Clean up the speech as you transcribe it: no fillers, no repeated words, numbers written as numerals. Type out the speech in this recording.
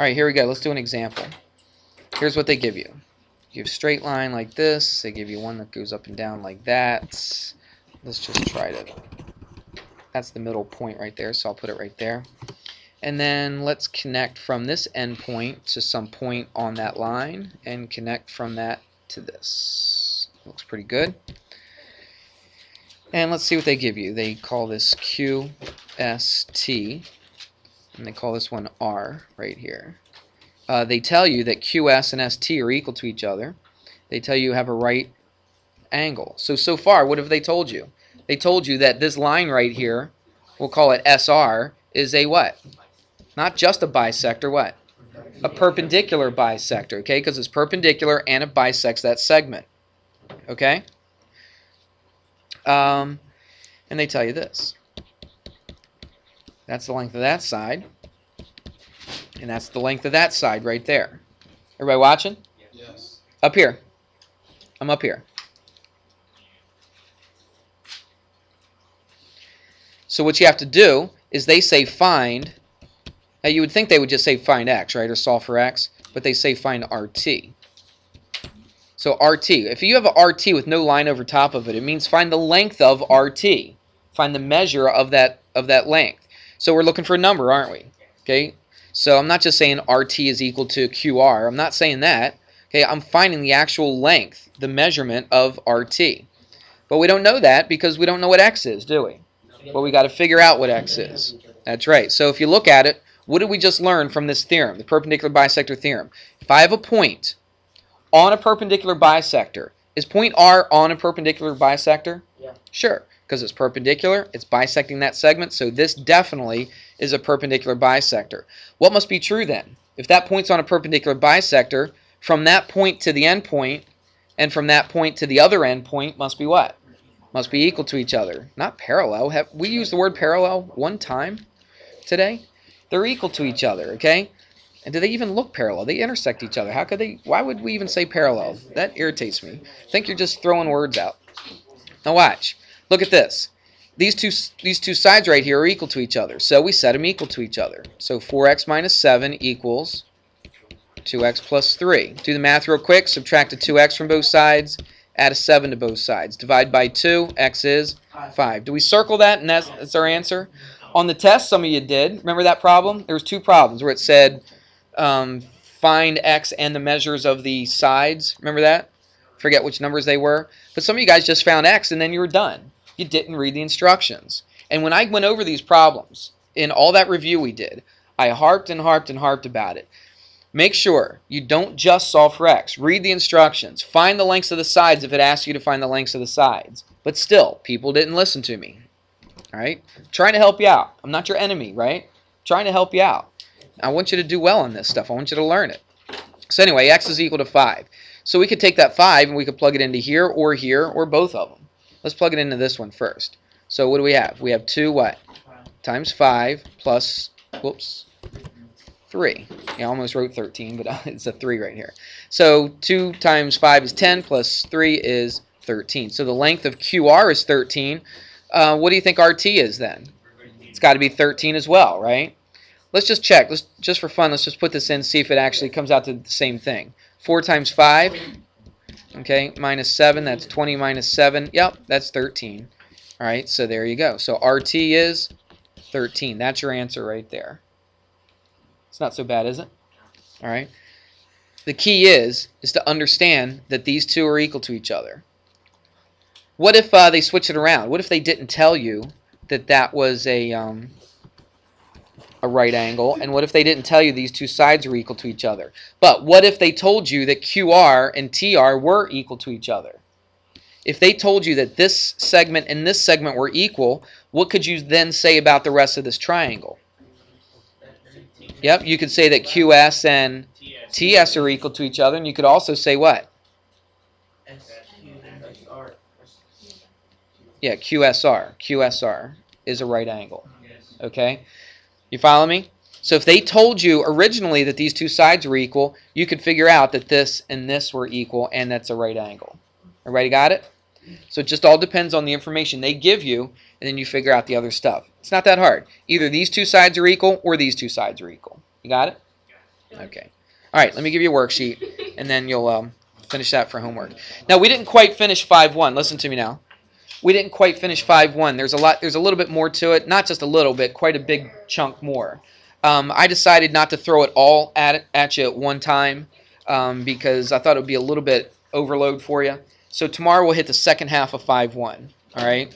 Alright, here we go. Let's do an example. Here's what they give you. You have a straight line like this. They give you one that goes up and down like that. Let's just try to... That's the middle point right there, so I'll put it right there. And then let's connect from this endpoint to some point on that line and connect from that to this. Looks pretty good. And let's see what they give you. They call this QST, and they call this one R right here. They tell you that QS and ST are equal to each other. They tell you have a right angle. So far, what have they told you? They told you that this line right here, we'll call it SR, is a what? Not just a bisector, what? A perpendicular bisector, okay? Because it's perpendicular and it bisects that segment, okay? And they tell you this. That's the length of that side. And that's the length of that side right there. Everybody watching? Yes. Up here. I'm up here. So what you have to do is they say find. Now you would think they would just say find x, right? Or solve for x. But they say find RT. So RT. If you have a RT with no line over top of it, it means find the length of RT. Find the measure of that length. So we're looking for a number, aren't we? Okay. So I'm not just saying RT is equal to QR. I'm not saying that. Okay, I'm finding the actual length, the measurement of RT. But we don't know that because we don't know what x is, do we? Well, we got to figure out what x is. That's right. So if you look at it, what did we just learn from this theorem, the perpendicular bisector theorem? If I have a point on a perpendicular bisector, is point R on a perpendicular bisector? Yeah. Sure, because it's perpendicular, it's bisecting that segment, so this definitely is a perpendicular bisector. What must be true then? If that point's on a perpendicular bisector, from that point to the end point, and from that point to the other end point must be what? Must be equal to each other. Not parallel. Have we used the word parallel one time today? They're equal to each other, okay? And do they even look parallel? They intersect each other. How could they? Why would we even say parallel? That irritates me. I think you're just throwing words out. Now watch. Look at this. These two sides right here are equal to each other. So we set them equal to each other. So 4x minus 7 equals 2x plus 3. Do the math real quick. Subtract a 2x from both sides. Add a 7 to both sides. Divide by 2. X is 5. Do we circle that and that's our answer? On the test, some of you did. Remember that problem? There was two problems where it said find x and the measures of the sides. Remember that? Forget which numbers they were. But some of you guys just found x and then you were done. You didn't read the instructions. And when I went over these problems in all that review we did, I harped and harped and harped about it. Make sure you don't just solve for x. Read the instructions. Find the lengths of the sides if it asks you to find the lengths of the sides. But still, people didn't listen to me. All right? I'm trying to help you out. I'm not your enemy, right? I'm trying to help you out. I want you to do well on this stuff. I want you to learn it. So anyway, x is equal to 5. So we could take that 5 and we could plug it into here or both of them. Let's plug it into this one first. So what do we have? We have 2 what? Times 5 plus, whoops, 3. Yeah, I almost wrote 13, but it's a 3 right here. So 2 times 5 is 10 plus 3 is 13. So the length of QR is 13. What do you think RT is then? It's got to be 13 as well, right? Let's just check. Just for fun, let's just put this in, see if it actually comes out to the same thing. 4 times 5, okay, minus 7, that's 20 minus 7. Yep, that's 13. All right, so there you go. So RT is 13. That's your answer right there. It's not so bad, is it? All right. The key is to understand that these two are equal to each other. What if they switch it around? What if they didn't tell you that that was a right angle? And what if they didn't tell you these two sides are equal to each other? But what if they told you that QR and TR were equal to each other? If they told you that this segment and this segment were equal, what could you then say about the rest of this triangle? Yep, you could say that QS and TS are equal to each other, and you could also say what? Yeah, QSR. QSR is a right angle. Okay? You follow me? So if they told you originally that these two sides were equal, you could figure out that this and this were equal, and that's a right angle. Everybody got it? So it just all depends on the information they give you, and then you figure out the other stuff. It's not that hard. Either these two sides are equal or these two sides are equal. You got it? Okay. All right, let me give you a worksheet, and then you'll finish that for homework. Now, we didn't quite finish 5-1. Listen to me now. We didn't quite finish 5-1. There's a little bit more to it. Not just a little bit, quite a big chunk more. I decided not to throw it all at you at one time because I thought it would be a little bit overload for you. So tomorrow we'll hit the second half of 5-1. All right?